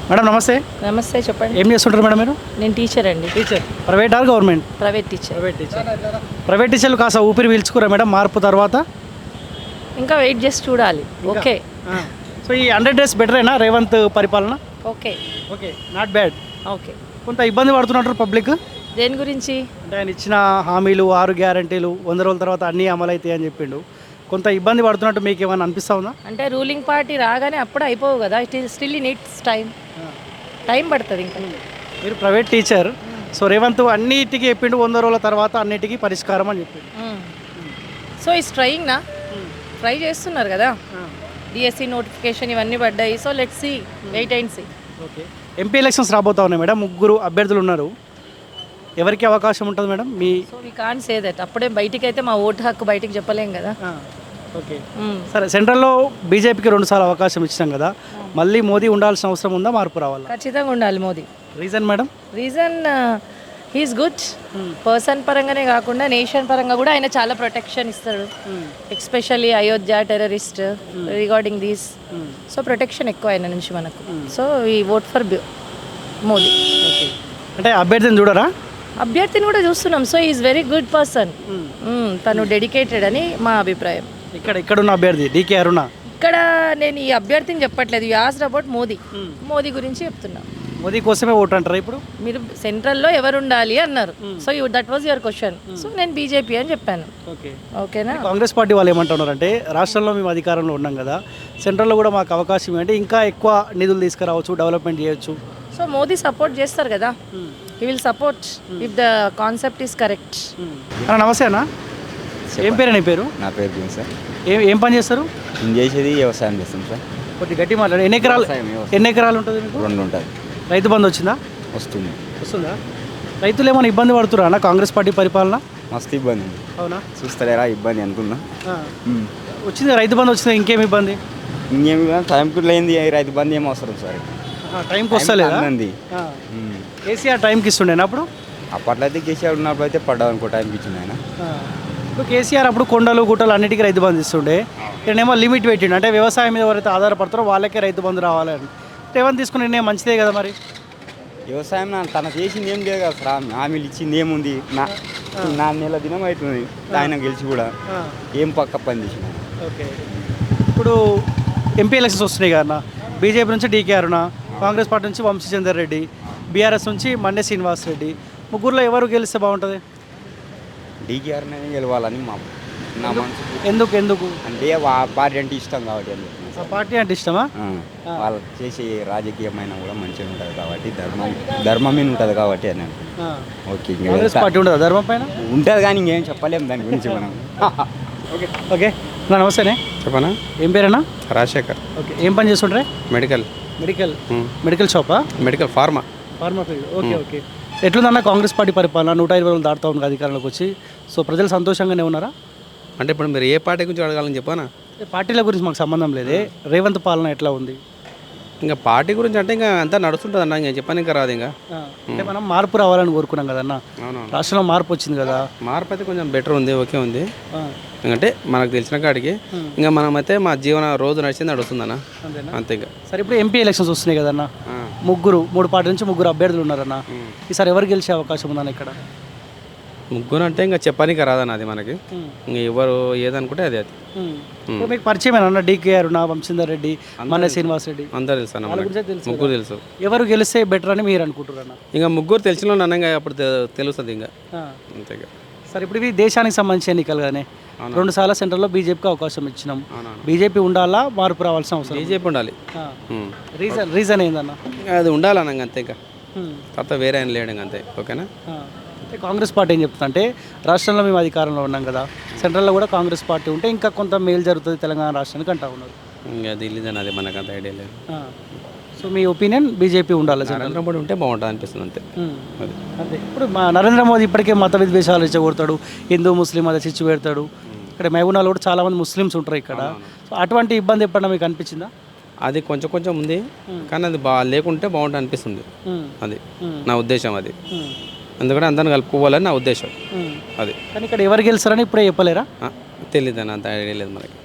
Madam నమస్తే. నమస్తే, చెప్పండి. ఏం చేస్తుంటారు మేడం మీరు? నేను టీచర్ అండి. Teacher. Private or government? Private teacher. Private టీచర్లు కాస్త ఊపిరి పీల్చుకోరా మేడం మార్పు తర్వాత? ఇంకా వెయిట్ చేసి చూడాలి. ఓకే. సో ఈ 100 days బెటరేనా రేవంత్ పరిపాలన? Okay. Okay, not bad. Okay. కొంత ఇబ్బంది పడుతున్నట్టు పబ్లిక్. దేని గురించి? అంటే ఆయన ఇచ్చిన హామీలు 6 గ్యారంటీలు 100 రోజుల తర్వాత అన్నీ అమలవుతాయి అని చెప్పిండు. కొంత ఇబ్బంది పడుతున్నట్టు మీకు ఏమైనా అనిపిస్తా ఉందా? అంటే రూలింగ్ పార్టీ రాగానే అప్పుడు అయిపోవు కదా, it is still needs time పడుతుంది ఇంకా. మీరు ప్రైవేట్ టీచర్, సో రేవంత్ అన్నిటికీ చెప్పిండు 100 రోజుల తర్వాత అన్నిటికీ పరిష్కారం అని చెప్పిండు. సో ఈస్ ట్రయింగ్ నా ట్రై చేస్తున్నారు కదా, డిఎస్సి నోటిఫికేషన్ ఇవన్నీ పడ్డాయి. So let's see, wait and see. Okay. MP elections రాబోతా ఉన్నాయి మేడం, 3 అభ్యర్థులు ఉన్నారు. ఎవరికి అవకాశం ఉంటుంది మేడం? మీ so we can't say that. అప్పుడే బయటికి అయితే మా ఓటు హక్కు బయటికి చెప్పలేం కదా. ఓకే. సరే, సెంట్రల్లో బీజేపీకి 2 సార్లు అవకాశం ఇచ్చినాం కదా, మళ్ళీ మోదీ ఉండాల్సిన అవసరం ఉందా, మార్పు రావాలా? ఖచ్చితంగా ఉండాలి Modi. Reason madam? Reason he's good person పరంగానే కాకుండా నేషన్ పరంగా కూడా ఆయన చాలా ప్రొటెక్షన్ ఇస్తాడు. Especially Ayodhya terrorist regarding these. So protection ఎక్కువ ఆయన నుంచి మనకు. సో ఈ ఓట్ ఫర్ మోదీ. ఓకే. అంటే అభ్యర్థిని చూడరా? అభ్యర్థిని కూడా చూస్తున్నాం. So is very good person. తను డెడికేటెడ్ అని మా అభిప్రాయం. ఇక్కడున్న అభ్యర్థి డీకే అరుణ. ఇక్కడ నేను ఈ అభ్యర్థిని చెప్పట్లేదు, you asked about Modi. Modi గురించి చెప్తున్నా. మోదీ కోసమే ఓటు అంటారా ఇప్పుడు? మీరు సెంట్రల్లో ఎవరు ఉండాలి అన్నారు. So that was your question. So నేను బీజేపీ అని చెప్పాను. ఓకే. ఓకేనా? కాంగ్రెస్ పార్టీ వాళ్ళు ఏమంటున్నారంటే, రాష్ట్రంలో మేము అధికారంలో ఉన్నాం కదా, సెంట్రల్లో కూడా మాకు అవకాశం ఏంటంటే ఇంకా ఎక్కువ నిధులు తీసుకురావచ్చు, డెవలప్మెంట్ చేయొచ్చు. సో మోదీ సపోర్ట్ చేస్తారు కదా, he will support if the concept is correct. నమస్తే అన్న, ఏం పేరు? నీ పేరు? నా పేరు దీన్ సార్. ఏం పని చేస్తారు? నేను చేసేది వ్యవసాయం చేస్తాం సార్. కొద్దిగా గట్టి మాట్లాడు. ఎన్ని ఎకరాలు ఉంటుంది మీకు? 2 ఉంటుంది. రైతు బంధు వచ్చిందా? వస్తుందా? రైతులు ఏమైనా ఇబ్బంది పడుతురా అన్న కాంగ్రెస్ పార్టీ పరిపాలన? మస్తు ఇబ్బంది ఉంది. అవునా? చూస్తారా ఇబ్బంది అనుకున్నా. వచ్చింది రైతు బంధు వచ్చిందా, ఇంకేం ఇబ్బంది? ఇంకేమి టైంకి లేనిది రైతు బంధు ఏం అవసరం సార్. టైంకి వస్తలేదా? కేసీఆర్ టైంకి ఇస్తుండే అప్పుడు? అప్పట్లో అయితే కేసీఆర్ ఉన్నప్పుడు అయితే పడ్డా అనుకో టైంకి ఇచ్చింది ఆయన. ఇప్పుడు కేసీఆర్ అప్పుడు కొండలు గుట్టలు అన్నిటికీ రైతు బంధు ఇస్తుండే, ఇక్కడేమో లిమిట్ పెట్టిండు, అంటే వ్యవసాయం మీద ఎవరైతే ఆధారపడతారో వాళ్ళకే రైతు బంధు రావాలని. రేవంత్ తీసుకుని నిర్ణయం మంచిదే కదా మరి. వ్యవసాయం తన చేసింది ఏం లేదు కదా సార్, హామీలు ఇచ్చింది ఏముంది. 4 నెలల దినం అవుతుంది ఆయన గెలిచి కూడా, ఏం పక్క పని చేసిన. ఓకే. ఇప్పుడు ఎంపీ ఎలక్షన్స్ వస్తున్నాయి కదా, బీజేపీ నుంచి డీకే అరుణ, కాంగ్రెస్ పార్టీ నుంచి వంశీచందర్ రెడ్డి, బీఆర్ఎస్ నుంచి మండే శ్రీనివాస్ రెడ్డి. ముగ్గురులో ఎవరు గెలిస్తే బాగుంటుంది? డీకేఆర్నే గెలవాలని నా మనసు. ఎందుకు అంటే పార్టీ అంటే ఇష్టం కాబట్టి. ఆ పార్టీ అంటే ఇష్టమా? వాళ్ళు చేసే రాజకీయమైన కూడా మంచిగా ఉంటుంది కాబట్టి, ధర్మం మీద ఉంటుంది కాబట్టి అని. ఓకే. కాంగ్రెస్ పార్టీ ఉంటుందా ధర్మం పైన? ఉంటుంది కానీ ఇంకేం చెప్పలేము దాని గురించి మనం. ఓకే. ఓకే. నమస్తేనే. చెప్పనా? ఏం పేరేనా? రాజశేఖర్. ఓకే. ఏం పని చేస్తుంటారే? మెడికల్ షాపా? Medical pharma field. ఓకే. ఎట్లుందన్న కాంగ్రెస్ పార్టీ పరిపాలన? 120 రోజులు దాటుతా ఉంది అధికారంలోకి వచ్చి. సో ప్రజలు సంతోషంగానే ఉన్నారా? అంటే ఇప్పుడు మీరు ఏ పార్టీ గురించి అడగాలని చెప్పానా? పార్టీల గురించి మాకు సంబంధం లేదే, రేవంత్ పాలన ఎట్లా ఉంది? ఇంకా పార్టీ గురించి అంటే ఇంకా అంతా నడుస్తుంటుంది అన్న, ఇంకా చెప్పాను ఇంకా రాదు. ఇంకా అంటే మనం మార్పు రావాలని కోరుకున్నాం కదన్న. అవునవును, రాష్ట్రంలో మార్పు వచ్చింది కదా. మార్పు అయితే కొంచెం బెటర్ ఉంది, ఓకే ఉంది. ఎందుకంటే మనకు తెలిసిన కాడికి ఇంకా మనమైతే మా జీవన రోజు నడిచింది నడుస్తుందన్న, అంతే. ఇంకా సరే, ఇప్పుడు ఎంపీ ఎలక్షన్స్ వస్తున్నాయి కదన్న, 3 పార్టీ నుంచి 3 అభ్యర్థులు ఉన్నారన్న. ఈసారి ఎవరు గెలిచే అవకాశం ఉందన్న ఇక్కడ? 3 అంటే ఇంకా చెప్పానికి రాదన్న, అది మనకి ఇంకా ఎవరు ఏదనుకుంటే అది. మీకు పరిచయం అన్న డీకే అరుణ, వంశీచందర్ రెడ్డి, మండే శ్రీనివాస్ రెడ్డి అందరు తెలుసు అన్న, 3 తెలుసు. ఎవరు గెలిస్తే బెటర్ అని మీరు అనుకుంటున్నారు? ఇంకా 3 తెలిసిన వాళ్ళు ఇంకా అప్పుడు తెలుస్తుంది ఇంకా, అంతే. సరే, ఇప్పుడు ఇవి దేశానికి సంబంధించిన ఎన్నికలు కానీ 2 సార్లు సెంట్రల్లో బీజేపీకి అవకాశం ఇచ్చినాం. బీజేపీ ఉండాలా, మార్పు రావాల్సిన అవసరం? బీజేపీ ఉండాలి. రీజన్ ఏందన్న? అది ఉండాలన్న అంతే, ఇంకా తర్వాత వేరే ఆయన లేడు అంతే. ఓకేనా? కాంగ్రెస్ పార్టీ ఏం చెప్తుంది అంటే, రాష్ట్రంలో మేము అధికారంలో ఉన్నాం కదా, సెంట్రల్లో కూడా కాంగ్రెస్ పార్టీ ఉంటే ఇంకా కొంత మేలు జరుగుతుంది తెలంగాణ రాష్ట్రానికి అంటా ఉన్నారు. ఇంకా తెలియదని, అది మనకు అంత ఐడియా లేదు. సో మీ ఒపీనియన్ బీజేపీ ఉండాలి, నరేంద్ర మోడీ ఉంటే బాగుంటుంది అనిపిస్తుంది, అంతే. అదే ఇప్పుడు మా నరేంద్ర మోదీ ఇప్పటికే మత విద్వేషాలు రెచ్చగొడతాడు, హిందూ ముస్లిం అది చిచ్చు పెడతాడు. ఇక్కడ మహబూబ్నగర్లో కూడా చాలామంది ముస్లిమ్స్ ఉంటారు ఇక్కడ. సో అటువంటి ఇబ్బంది ఎప్పుడన్నా మీకు అనిపించిందా? అది కొంచెం ఉంది, కానీ అది లేకుంటే బాగుంటుంది అనిపిస్తుంది, అది నా ఉద్దేశం. అది ఎందుకంటే అందరిని కలుపుకోవాలని నా ఉద్దేశం అది. కానీ ఇక్కడ ఎవరు గెలుస్తారని ఇప్పుడే చెప్పలేరా? తెలియదు అని, అంత ఐడియా లేదు మనకి.